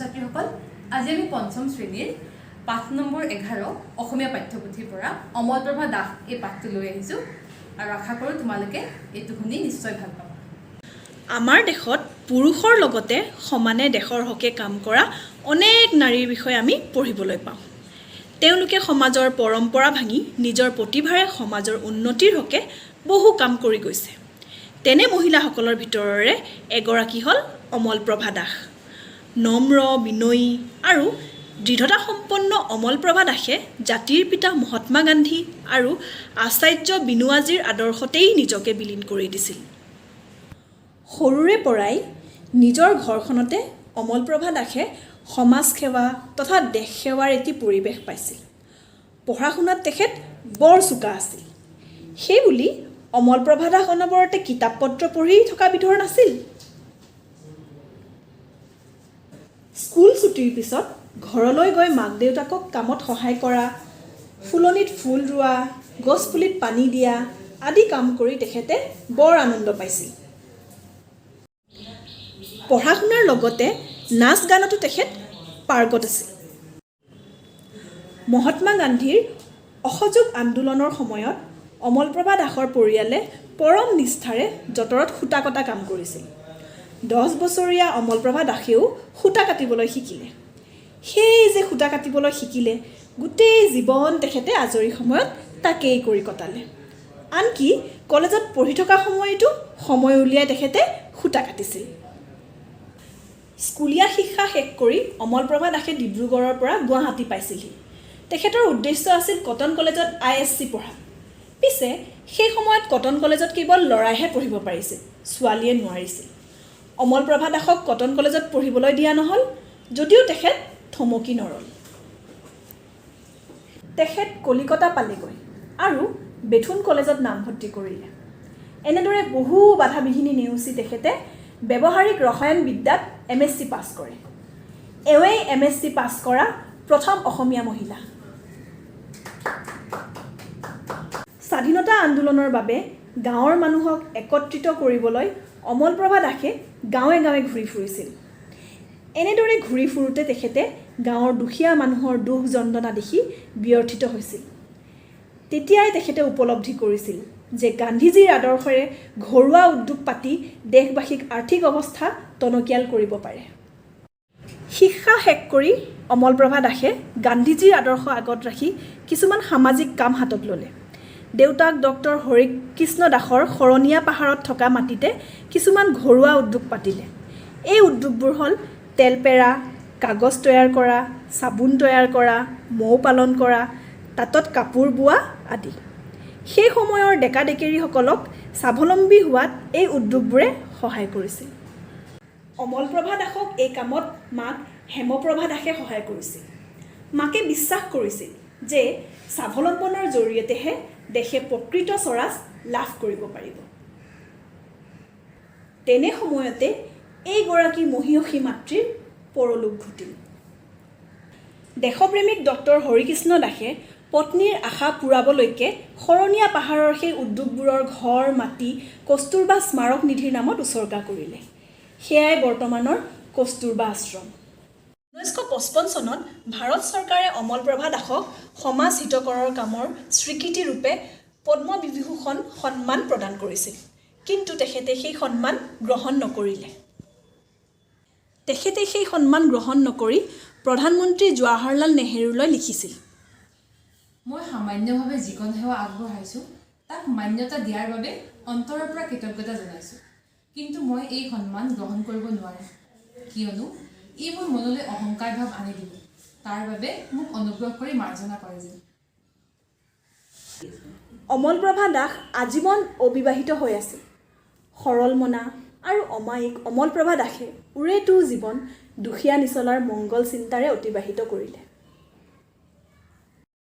ছাত্ৰীসকল আজি আমি পঞ্চম শ্ৰেণীৰ পাঠ নম্বৰ 11 অসমীয়া পাঠ্যপুথিৰ পৰা অমলপ্ৰভা দাস এই পাঠটো লৈ আহিছো আৰু আশা কৰোঁ তোমালোকে এইটো শুনি নিশ্চয় ভাল পাবা। আমাৰ দেশত পুৰুষৰ লগতে সমানে দেশৰ হকে কাম কৰা অনেক নাৰীৰ বিষয়ে আমি পঢ়িবলৈ পাওঁ। তেওঁলোকে সমাজৰ পৰম্পৰা ভাঙি নিজৰ প্ৰতিভাৰে সমাজৰ উন্নতিৰ হকে বহু কাম কৰি গৈছে। তেনে মহিলাসকলৰ ভিতৰৰে এগৰাকী হ'ল অমলপ্ৰভা দাস। নম্ৰ, বিনয়ী আৰু দৃঢ়তা সম্পন্ন অমলপ্ৰভা দাসে জাতিৰ পিতা মহাত্মা গান্ধী আৰু আচাৰ্য বিনোৱাজীৰ আদৰ্শতেই নিজকে বিলীন কৰি দিছিল। সৰুৰে পৰাই নিজৰ ঘৰখনতে অমলপ্ৰভা দাসে সমাজ সেৱা তথা দেশ সেৱাৰ এটি পৰিৱেশ পাইছিল। পঢ়া শুনাত তেখেত বৰ চোকা আছিল। সেইবুলি অমলপ্ৰভা দাস অনবৰতে কিতাপ পত্ৰ পঢ়ি থকা বিধৰ নাছিল। স্কুল ছুটিৰ পিছত ঘৰলৈ গৈ মাক দেউতাকক কামত সহায় কৰা, ফুলনিত ফুল ৰোৱা, গছপুলিত পানী দিয়া আদি কাম কৰি তেখেতে বৰ আনন্দ পাইছিল। পঢ়া শুনাৰ লগতে নাচ গানতো তেখেত পাৰ্গত আছিল। মহাত্মা গান্ধীৰ অসহযোগ আন্দোলনৰ সময়ত অমলপ্ৰভা দাসৰ পৰিয়ালে পৰম নিষ্ঠাৰে যঁতৰত সূতা কটা কাম কৰিছিল। 10 বছৰীয়া অমলপ্ৰভা দাসেও সূতা কাটিবলৈ শিকিলে। সেই যে সূতা কাটিবলৈ শিকিলে, গোটেই জীৱন তেখেতে আজৰি সময়ত তাকেই কৰি কটালে। আনকি কলেজত পঢ়ি থকা সময়তো সময় উলিয়াই তেখেতে সূতা কাটিছিল। স্কুলীয়া শিক্ষা শেষ কৰি অমলপ্ৰভা দাসে ডিব্ৰুগড়ৰ পৰা গুৱাহাটী পাইছিলহি। তেখেতৰ উদ্দেশ্য আছিল কটন কলেজত ISC পঢ়া। পিছে সেই সময়ত কটন কলেজত কেৱল ল'ৰাইহে পঢ়িব পাৰিছিল, ছোৱালীয়ে নোৱাৰিছিল। অমলপ্ৰভা দাসক কটন কলেজত পঢ়িবলৈ দিয়া নহ'ল, যদিও তেখেত থমকি নৰল। তেখেত কলিকতা পালেগৈ আৰু বেথুন কলেজত নামভৰ্তি কৰিলে। এনেদৰে বহু বাধা বিঘিনি নেওচি তেখেতে ব্যৱহাৰিক ৰসায়ন বিদ্যাত MSc পাছ কৰে। এওঁৱেই MSc পাছ কৰা প্ৰথম অসমীয়া মহিলা। স্বাধীনতা আন্দোলনৰ বাবে গাঁৱৰ মানুহক একত্ৰিত কৰিবলৈ অমলপ্ৰভা দাসে গাঁৱে গাঁৱে ঘূৰি ফুৰিছিল। এনেদৰে ঘূৰি ফুৰোঁতে তেখেতে গাঁৱৰ দুখীয়া মানুহৰ দুখ যন্ত্ৰণা দেখি ব্যথিত হৈছিল। তেতিয়াই তেখেতে উপলব্ধি কৰিছিল যে গান্ধীজীৰ আদৰ্শৰে ঘৰুৱা উদ্যোগ পাতি দেশবাসীক আৰ্থিক অৱস্থা টনকিয়াল কৰিব পাৰে। শিক্ষা শেষ কৰি অমলপ্ৰভা দাসে গান্ধীজীৰ আদৰ্শ আগত ৰাখি কিছুমান সামাজিক কাম হাতত ল'লে। দেউতাক ডক্টৰ হৰিকৃষ্ণ দাসৰ শৰণীয়া পাহাৰত থকা মাটিতে কিছুমান ঘৰুৱা উদ্যোগ পাতিলে। এই উদ্যোগবোৰ হ'ল তেলপেৰা, কাগজ তৈয়াৰ কৰা, চাবোন তৈয়াৰ কৰা, মৌ পালন কৰা, তাঁতত কাপোৰ বোৱা আদি। সেই সময়ৰ ডেকা ডেকেৰীসকলক স্বাৱলম্বী হোৱাত এই উদ্যোগবোৰে সহায় কৰিছিল। অমলপ্ৰভা দাসক এই কামত মাক হেমপ্ৰভা দাসে সহায় কৰিছিল। মাকে বিশ্বাস কৰিছিল যে স্বাৱলম্বনৰ জৰিয়তেহে দেশে প্ৰকৃত স্বৰাজ লাভ কৰিব পাৰিব। তেনে সময়তে এইগৰাকী মহিয়সী মাতৃৰ পৰলোক ঘটিল। দেশপ্ৰেমিক ডক্টৰ হৰিকৃষ্ণ দাসে পত্নীৰ আশা পূৰাবলৈকে শৰণীয়া পাহাৰৰ সেই উদ্যোগবোৰৰ ঘৰ মাটি কস্তুৰবা স্মাৰক নিধিৰ নামত উচৰ্গা কৰিলে। সেয়াই বৰ্তমানৰ কস্তুৰবা আশ্ৰম। 1955 চনত ভাৰত চৰকাৰে অমলপ্ৰভা দাসক সমাজ হিতকৰৰ কামৰ স্বীকৃতি ৰূপে পদ্মবিভূষণ সন্মান প্ৰদান কৰিছিল। কিন্তু তেখেতে সেই সন্মান গ্ৰহণ নকৰিলে। তেখেতে সেই সন্মান গ্ৰহণ নকৰি প্ৰধানমন্ত্ৰী জৱাহৰলাল নেহৰুলৈ লিখিছিল, মই সামান্যভাৱে যিকণ সেৱা আগবঢ়াইছোঁ তাক মান্যতা দিয়াৰ বাবে অন্তৰৰ পৰা কৃতজ্ঞতা জনাইছোঁ। কিন্তু মই এই সন্মান গ্ৰহণ কৰিব নোৱাৰিম, কিয়নো ই মোৰ মনলৈ অহংকাৰ ভাৱ আনি দিব। তাৰ বাবে মোক অনুগ্ৰহ কৰি মাৰ্জনা কৰে যেন। অমলপ্ৰভা দাস আজীৱন অবিবাহিত হৈ আছিল। সৰল মনা আৰু অমায়িক অমলপ্ৰভা দাসে উৰেটো জীৱন দুখীয়া নিচলাৰ মংগল চিন্তাৰে অতিবাহিত কৰিলে।